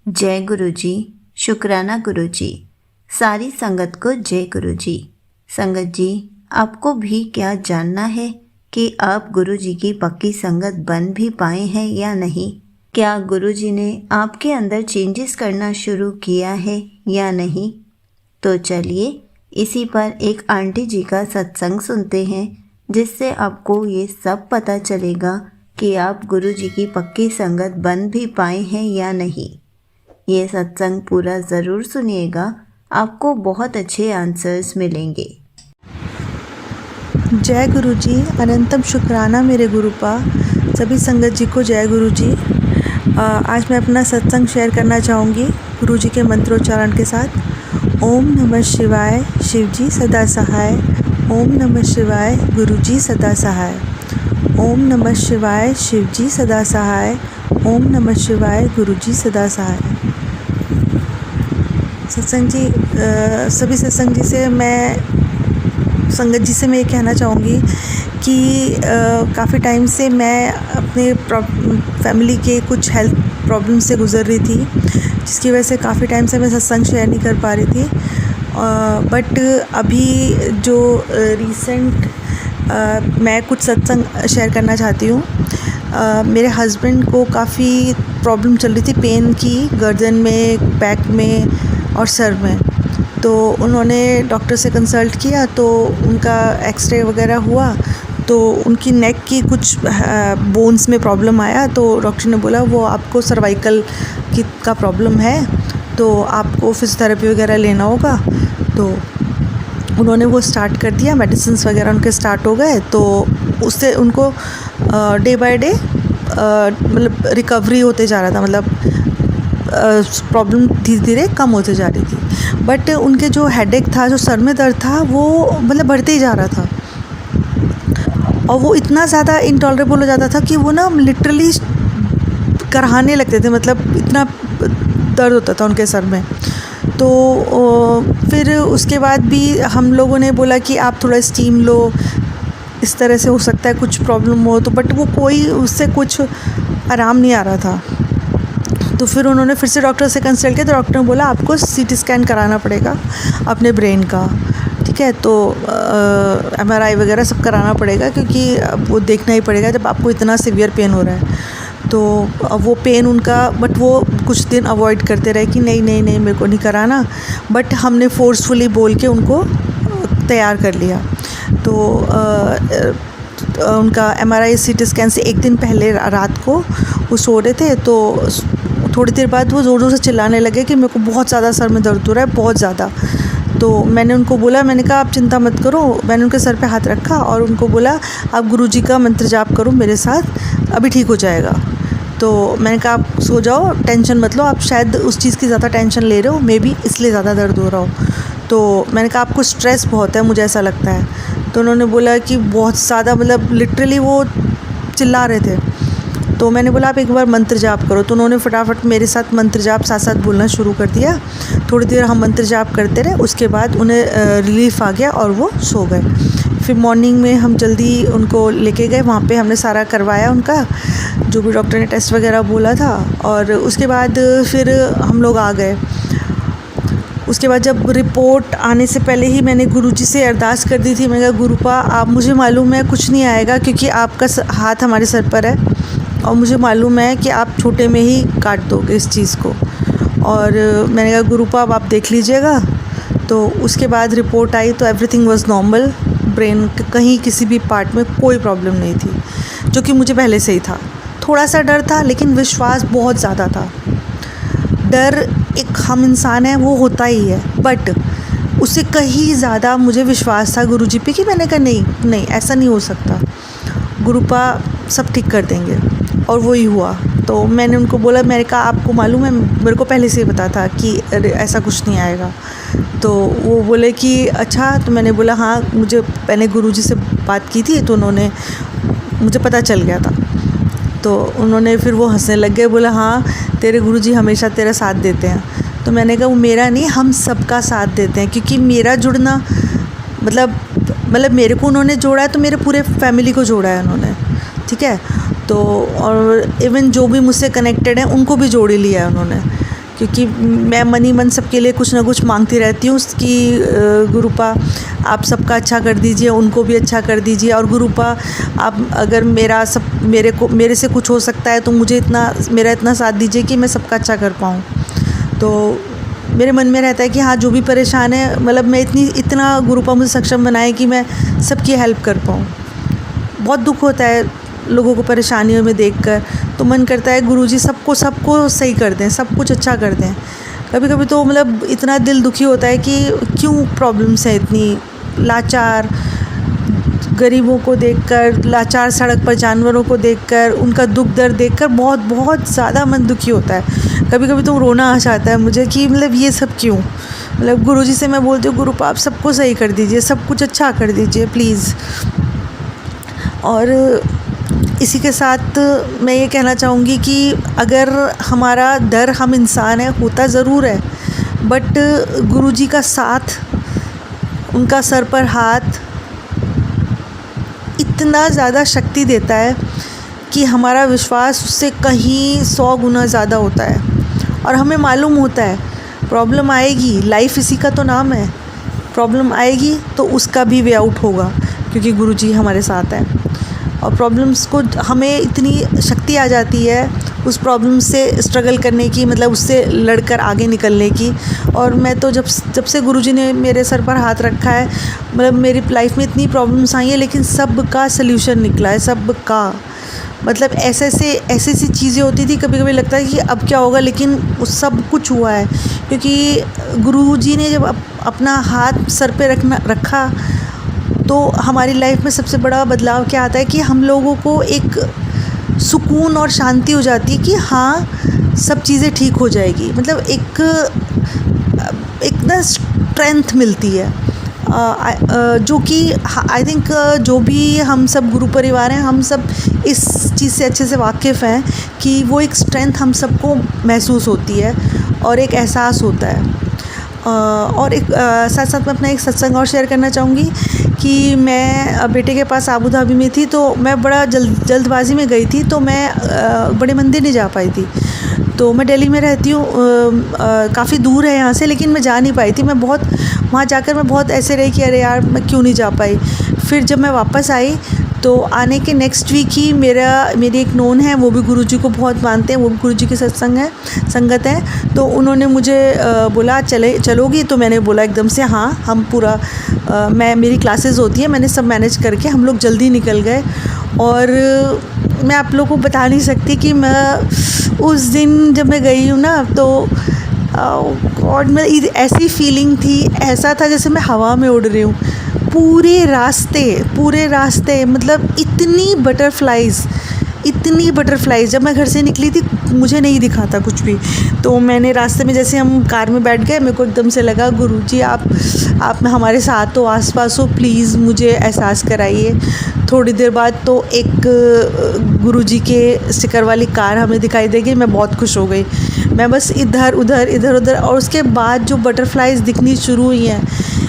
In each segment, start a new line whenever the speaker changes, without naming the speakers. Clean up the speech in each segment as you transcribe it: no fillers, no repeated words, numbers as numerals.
जय गुरु जी। शुक्राना गुरु जी। सारी संगत को जय गुरु जी। संगत जी, आपको भी क्या जानना है कि आप गुरु जी की पक्की संगत बन भी पाए हैं या नहीं? क्या गुरु जी ने आपके अंदर चेंजेस करना शुरू किया है या नहीं? तो चलिए इसी पर एक आंटी जी का सत्संग सुनते हैं, जिससे आपको ये सब पता चलेगा कि आप गुरु जी की पक्की संगत बन भी पाए हैं या नहीं। ये सत्संग पूरा ज़रूर सुनिएगा, आपको बहुत अच्छे आंसर्स मिलेंगे।
जय गुरु जी। अनंतम शुक्राना मेरे गुरुपा। सभी संगत जी को जय गुरु जी। आज मैं अपना सत्संग शेयर करना चाहूँगी गुरु जी के मंत्रोच्चारण के साथ। ओम नमः शिवाय, शिव जी सदा सहाय। ओम नमः शिवाय, गुरु जी सदा सहाय। ओम नमः शिवाय, शिव जी सदा सहाय। ओम नमः शिवाय, गुरु जी सदा सहाय। सत्संग जी, सभी सत्संग जी से संगत जी से मैं ये कहना चाहूँगी कि काफ़ी टाइम से मैं अपने फैमिली के कुछ हेल्थ प्रॉब्लम से गुज़र रही थी, जिसकी वजह से काफ़ी टाइम से मैं सत्संग शेयर नहीं कर पा रही थी। बट अभी जो रिसेंट मैं कुछ सत्संग शेयर करना चाहती हूँ। मेरे हस्बैंड को काफ़ी प्रॉब्लम चल रही थी, पेन की, गर्दन में, बैक में और सर में। तो उन्होंने डॉक्टर से कंसल्ट किया, तो उनका एक्सरे वगैरह हुआ, तो उनकी नेक की कुछ बोन्स में प्रॉब्लम आया। तो डॉक्टर ने बोला वो आपको सर्वाइकल का प्रॉब्लम है, तो आपको फिजियोथेरेपी वगैरह लेना होगा। तो उन्होंने वो स्टार्ट कर दिया, मेडिसिन्स वगैरह उनके स्टार्ट हो गए। तो उससे उनको डे बाय डे मतलब रिकवरी होते जा रहा था, मतलब प्रॉब्लम धीरे धीरे कम होते जा रही थी। बट उनके जो हेडेक था, जो सर में दर्द था, वो मतलब बढ़ते ही जा रहा था, और वो इतना ज़्यादा इंटॉलरेबल हो जाता था कि वो ना लिटरली कराहने लगते थे, मतलब इतना दर्द होता था उनके सर में। तो फिर उसके बाद भी हम लोगों ने बोला कि आप थोड़ा स्टीम लो, इस तरह से हो सकता है कुछ प्रॉब्लम हो। तो बट वो कोई उससे कुछ आराम नहीं आ रहा था। तो फिर उन्होंने फिर से डॉक्टर से कंसल्ट किया, तो डॉक्टर ने बोला आपको सीटी स्कैन कराना पड़ेगा अपने ब्रेन का, ठीक है। तो MRI वगैरह सब कराना पड़ेगा, क्योंकि वो देखना ही पड़ेगा जब आपको इतना सीवियर पेन हो रहा है। तो वो पेन उनका, बट वो कुछ दिन अवॉइड करते रहे कि नहीं नहीं नहीं मेरे को नहीं कराना। बट हमने फोर्सफुली बोल के उनको तैयार कर लिया। तो उनका MRI सीटी स्कैन से एक दिन पहले रात को वो सो रहे थे, तो थोड़ी देर बाद वो ज़ोर ज़ोर से चिल्लाने लगे कि मेरे को बहुत ज़्यादा सर में दर्द हो रहा है, बहुत ज़्यादा। तो मैंने उनको बोला, मैंने कहा आप चिंता मत करो। मैंने उनके सर पे हाथ रखा और उनको बोला आप गुरुजी का मंत्र जाप करो मेरे साथ, अभी ठीक हो जाएगा। तो मैंने कहा आप सो जाओ, टेंशन मत लो, आप शायद उस चीज़ की ज़्यादा टेंशन ले रहे हो, मे बी इसलिए ज़्यादा दर्द हो रहा हो। तो मैंने कहा आपको स्ट्रेस बहुत है, मुझे ऐसा लगता है। तो उन्होंने बोला कि बहुत ज़्यादा, मतलब लिटरली वो चिल्ला रहे थे। तो मैंने बोला आप एक बार मंत्र जाप करो। तो उन्होंने फटाफट मेरे साथ मंत्र जाप साथ साथ बोलना शुरू कर दिया। थोड़ी देर हम मंत्र जाप करते रहे, उसके बाद उन्हें रिलीफ आ गया और वो सो गए। फिर मॉर्निंग में हम जल्दी उनको लेके गए, वहाँ पे हमने सारा करवाया उनका, जो भी डॉक्टर ने टेस्ट वगैरह बोला था। और उसके बाद फिर हम लोग आ गए। उसके बाद जब रिपोर्ट आने से पहले ही मैंने गुरुजी से अरदास कर दी थी। मैंने कहा गुरुपा आप, मुझे मालूम है कुछ नहीं आएगा, क्योंकि आपका हाथ हमारे सर पर है, और मुझे मालूम है कि आप छोटे में ही काट दोगे इस चीज़ को। और मैंने कहा गुरुपा अब आप देख लीजिएगा। तो उसके बाद रिपोर्ट आई तो एवरीथिंग वाज नॉर्मल, ब्रेन कहीं किसी भी पार्ट में कोई प्रॉब्लम नहीं थी, जो कि मुझे पहले से ही था। थोड़ा सा डर था, लेकिन विश्वास बहुत ज़्यादा था। डर एक हम इंसान है वो होता ही है, बट उससे कहीं ज़्यादा मुझे विश्वास था गुरुजी पे, कि मैंने कहा नहीं नहीं ऐसा नहीं हो सकता, गुरुपा सब ठीक कर देंगे। और वही हुआ। तो मैंने उनको बोला, मैंने कहा आपको मालूम है, मेरे को पहले से ही पता था कि ऐसा कुछ नहीं आएगा। तो वो बोले कि अच्छा। तो मैंने बोला हाँ, मैंने गुरुजी से बात की थी, तो उन्होंने, मुझे पता चल गया था। तो उन्होंने फिर वो हंसने लग गए, बोला हाँ तेरे गुरुजी हमेशा तेरा साथ देते हैं। तो मैंने कहा वो मेरा नहीं, हम सबका साथ देते हैं, क्योंकि मेरा जुड़ना मतलब मेरे को उन्होंने जोड़ा है, तो मेरे पूरे फैमिली को जोड़ा है उन्होंने, ठीक है। तो और इवन जो भी मुझसे कनेक्टेड है उनको भी जोड़ ही लिया है उन्होंने, क्योंकि मैं मन ही मन सबके लिए कुछ ना कुछ मांगती रहती हूँ कि गुरुपा आप सबका अच्छा कर दीजिए, उनको भी अच्छा कर दीजिए, और गुरुपा आप अगर मेरे से कुछ हो सकता है तो मेरा इतना साथ दीजिए कि मैं सबका अच्छा कर पाऊँ। तो मेरे मन में रहता है कि हाँ, जो भी परेशान है, मतलब मैं इतना गुरुपा मुझे सक्षम बनाए कि मैं सबकी हेल्प कर पाऊँ। बहुत दुख होता है लोगों को परेशानियों में देखकर, तो मन करता है गुरुजी सबको सही कर दें, सब कुछ अच्छा कर दें। कभी कभी तो मतलब इतना दिल दुखी होता है कि क्यों प्रॉब्लम्स हैं इतनी, लाचार गरीबों को देखकर, लाचार सड़क पर जानवरों को देखकर, उनका दुख दर्द देखकर बहुत बहुत ज़्यादा मन दुखी होता है। कभी कभी तो रोना आ जाता है मुझे कि मतलब ये सब क्यों। मतलब गुरुजी से मैं बोलती हूँ, गुरुपा आप सबको सही कर दीजिए, सब कुछ अच्छा कर दीजिए प्लीज़। और इसी के साथ मैं ये कहना चाहूँगी कि अगर हमारा डर, हम इंसान है, होता ज़रूर है, बट गुरुजी का साथ, उनका सर पर हाथ इतना ज़्यादा शक्ति देता है कि हमारा विश्वास उससे कहीं 100 गुना ज़्यादा होता है। और हमें मालूम होता है प्रॉब्लम आएगी, लाइफ इसी का तो नाम है, प्रॉब्लम आएगी तो उसका भी वे आउट होगा, क्योंकि गुरुजी हमारे साथ हैं। और प्रॉब्लम्स को हमें इतनी शक्ति आ जाती है उस प्रॉब्लम से स्ट्रगल करने की, मतलब उससे लड़कर आगे निकलने की। और मैं तो जब से गुरुजी ने मेरे सर पर हाथ रखा है, मतलब मेरी लाइफ में इतनी प्रॉब्लम्स आई हैं, लेकिन सब का सल्यूशन निकला है, सब का। मतलब ऐसी चीज़ें होती थी, कभी कभी लगता है कि अब क्या होगा, लेकिन उस सब कुछ हुआ है, क्योंकि गुरुजी ने जब अपना हाथ सर पे रखा तो हमारी लाइफ में सबसे बड़ा बदलाव क्या आता है कि हम लोगों को एक सुकून और शांति हो जाती है कि हाँ, सब चीज़ें ठीक हो जाएगी। मतलब एक ना स्ट्रेंथ मिलती है, जो कि आई थिंक जो भी हम सब गुरु परिवार हैं, हम सब इस चीज़ से अच्छे से वाकिफ़ हैं कि वो एक स्ट्रेंथ हम सबको महसूस होती है और एक एहसास होता है। और एक साथ साथ मैं अपना एक सत्संग और शेयर करना चाहूँगी कि मैं बेटे के पास आबू धाबी में थी, तो मैं बड़ा जल्दबाजी में गई थी, तो मैं बड़े मंदिर नहीं जा पाई थी। तो मैं दिल्ली में रहती हूँ, काफ़ी दूर है यहाँ से, लेकिन मैं जा नहीं पाई थी। मैं बहुत वहाँ जाकर मैं बहुत ऐसे रही कि अरे यार, मैं क्यों नहीं जा पाई। फिर जब मैं वापस आई तो आने के नेक्स्ट वीक ही मेरी एक नोन है, वो भी गुरुजी को बहुत मानते हैं, वो भी गुरुजी की संगत है। तो उन्होंने मुझे बोला चलोगी, तो मैंने बोला एकदम से हाँ, हम पूरा मेरी क्लासेस होती है, मैंने सब मैनेज करके हम लोग जल्दी निकल गए। और मैं आप लोगों को बता नहीं सकती कि मैं उस दिन जब मैं गई हूँ ना, तो और मैं ऐसी फीलिंग थी, ऐसा था जैसे मैं हवा में उड़ रही हूँ पूरे रास्ते। मतलब इतनी बटरफ्लाइज जब मैं घर से निकली थी, मुझे नहीं दिखा था कुछ भी। तो मैंने रास्ते में, जैसे हम कार में बैठ गए, मेरे को एकदम से लगा गुरुजी आप हमारे साथ हो, आसपास हो, प्लीज़ मुझे एहसास कराइए। थोड़ी देर बाद तो एक गुरुजी के स्टिकर वाली कार हमें दिखाई देगी, मैं बहुत खुश हो गई। मैं बस इधर उधर, और उसके बाद जो बटरफ्लाइज दिखनी शुरू हुई हैं,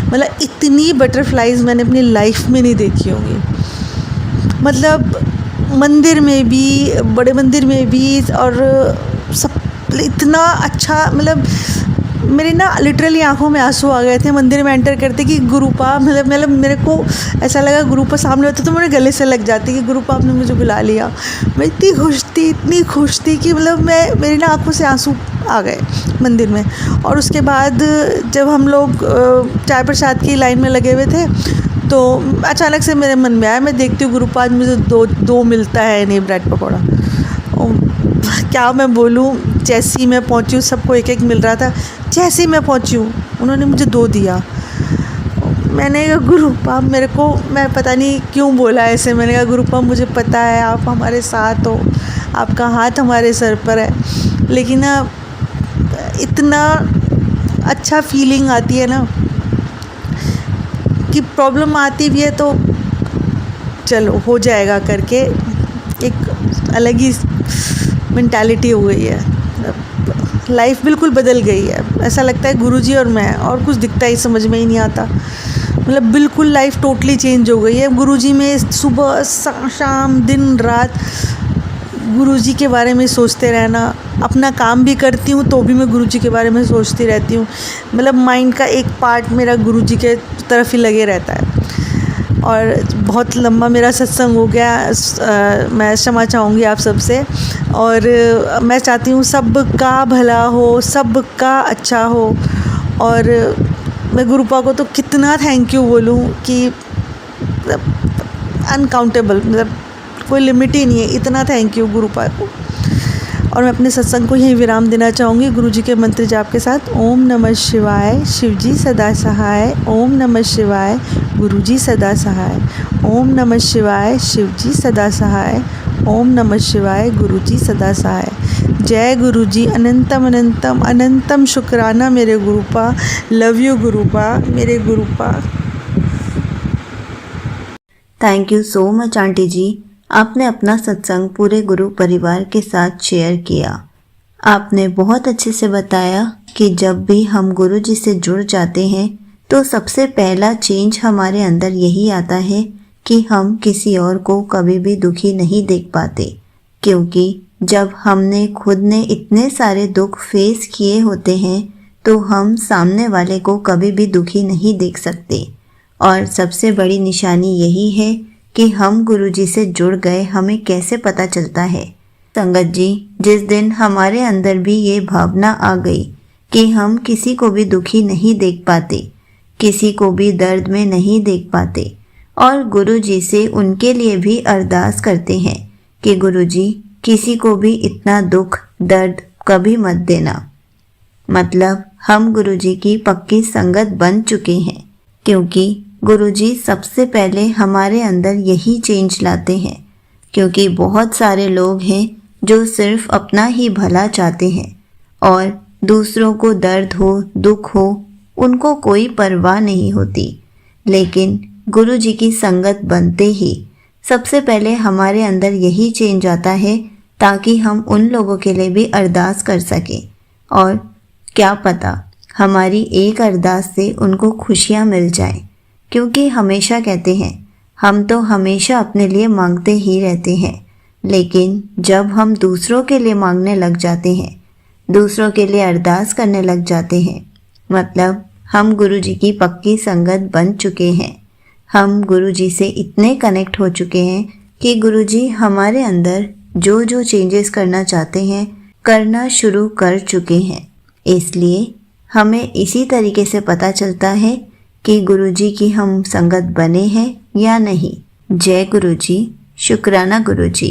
मतलब इतनी बटरफ्लाइज मैंने अपनी लाइफ में नहीं देखी होंगी। मतलब मंदिर में भी, बड़े मंदिर में भी, और सब इतना अच्छा, मतलब मेरे ना लिटरली आंखों में आंसू आ गए थे मंदिर में एंटर करते कि गुरुपा, मतलब मेरे को ऐसा लगा गुरुपा सामने होता तो मेरे गले से लग जाती कि गुरुपा आपने मुझे बुला लिया। मैं इतनी खुश थी कि मतलब मेरी ना आंखों से आंसू आ गए मंदिर में। और उसके बाद जब हम लोग चाय प्रसाद की लाइन में लगे हुए थे, तो अचानक से मेरे मन में आया, मैं देखती हूँ गुरुपा आज मुझे दो मिलता है नहीं ब्रेड पकौड़ा। क्या मैं बोलूँ, जैसी मैं पहुँची हूँ सबको एक एक मिल रहा था, जैसे मैं पहुँची हूँ उन्होंने मुझे 2 दिया। मैंने कहा गुरुपा मेरे को, मैं पता नहीं क्यों बोला ऐसे, मैंने कहा गुरुपा मुझे पता है आप हमारे साथ हो, आपका हाथ हमारे सर पर है, लेकिन ना इतना अच्छा फीलिंग आती है ना कि प्रॉब्लम आती भी है तो चलो हो जाएगा करके, एक अलग ही मेंटालिटी हो गई है। लाइफ बिल्कुल बदल गई है, ऐसा लगता है गुरुजी और मैं, और कुछ दिखता ही समझ में ही नहीं आता। मतलब बिल्कुल लाइफ टोटली चेंज हो गई है गुरुजी में। सुबह शाम दिन रात गुरुजी के बारे में सोचते रहना। अपना काम भी करती हूँ तो भी मैं गुरुजी के बारे में सोचती रहती हूँ। मतलब माइंड का एक पार्ट मेरा गुरुजी के तरफ ही लगे रहता है। और बहुत लंबा मेरा सत्संग हो गया, मैं क्षमा चाहूँगी आप सबसे। और मैं चाहती हूँ सबका भला हो, सबका अच्छा हो। और मैं गुरुपा को तो कितना थैंक यू बोलूँ कि अनकाउंटेबल, मतलब कोई लिमिट ही नहीं है, इतना थैंक यू गुरुपा को। और मैं अपने सत्संग को यहीं विराम देना चाहूँगी गुरुजी के मंत्र जाप के साथ। ओम नमः शिवाय, शिवजी सदा सहाय। ओम नमः शिवाय, गुरुजी सदा सहाय। ओम नमः शिवाय, शिवजी सदा सहाय। ओम नमः शिवाय, गुरुजी सदा सहाय। जय गुरुजी, अनंतम अनंतम अनंतम शुक्राना मेरे गुरुपा। लव यू गुरुपा, मेरे Gurupa.
Thank you so much aunty जी। आपने अपना सत्संग पूरे गुरु परिवार के साथ शेयर किया। आपने बहुत अच्छे से बताया कि जब भी हम गुरु जी से जुड़ जाते हैं तो सबसे पहला चेंज हमारे अंदर यही आता है कि हम किसी और को कभी भी दुखी नहीं देख पाते, क्योंकि जब हमने खुद ने इतने सारे दुख फेस किए होते हैं तो हम सामने वाले को कभी भी दुखी नहीं देख सकते। और सबसे बड़ी निशानी यही है कि हम गुरुजी से जुड़ गए, हमें कैसे पता चलता है। संगत जी, जिस दिन हमारे अंदर भी ये भावना आ गई कि हम किसी को भी दुखी नहीं देख पाते, किसी को भी दर्द में नहीं देख पाते, और गुरुजी से उनके लिए भी अरदास करते हैं कि गुरुजी किसी को भी इतना दुख दर्द कभी मत देना, मतलब हम गुरुजी की पक्की संगत बन चुके हैं। क्योंकि गुरुजी सबसे पहले हमारे अंदर यही चेंज लाते हैं, क्योंकि बहुत सारे लोग हैं जो सिर्फ अपना ही भला चाहते हैं और दूसरों को दर्द हो दुख हो उनको कोई परवाह नहीं होती। लेकिन गुरुजी की संगत बनते ही सबसे पहले हमारे अंदर यही चेंज आता है ताकि हम उन लोगों के लिए भी अरदास कर सकें, और क्या पता हमारी एक अरदास से उनको खुशियाँ मिल जाएं। क्योंकि हमेशा कहते हैं हम तो हमेशा अपने लिए मांगते ही रहते हैं, लेकिन जब हम दूसरों के लिए मांगने लग जाते हैं, दूसरों के लिए अरदास करने लग जाते हैं, मतलब हम गुरुजी की पक्की संगत बन चुके हैं। हम गुरुजी से इतने कनेक्ट हो चुके हैं कि गुरुजी हमारे अंदर जो जो चेंजेस करना चाहते हैं करना शुरू कर चुके हैं। इसलिए हमें इसी तरीके से पता चलता है कि गुरुजी की हम संगत बने हैं या नहीं। जय गुरुजी, शुक्राना गुरुजी।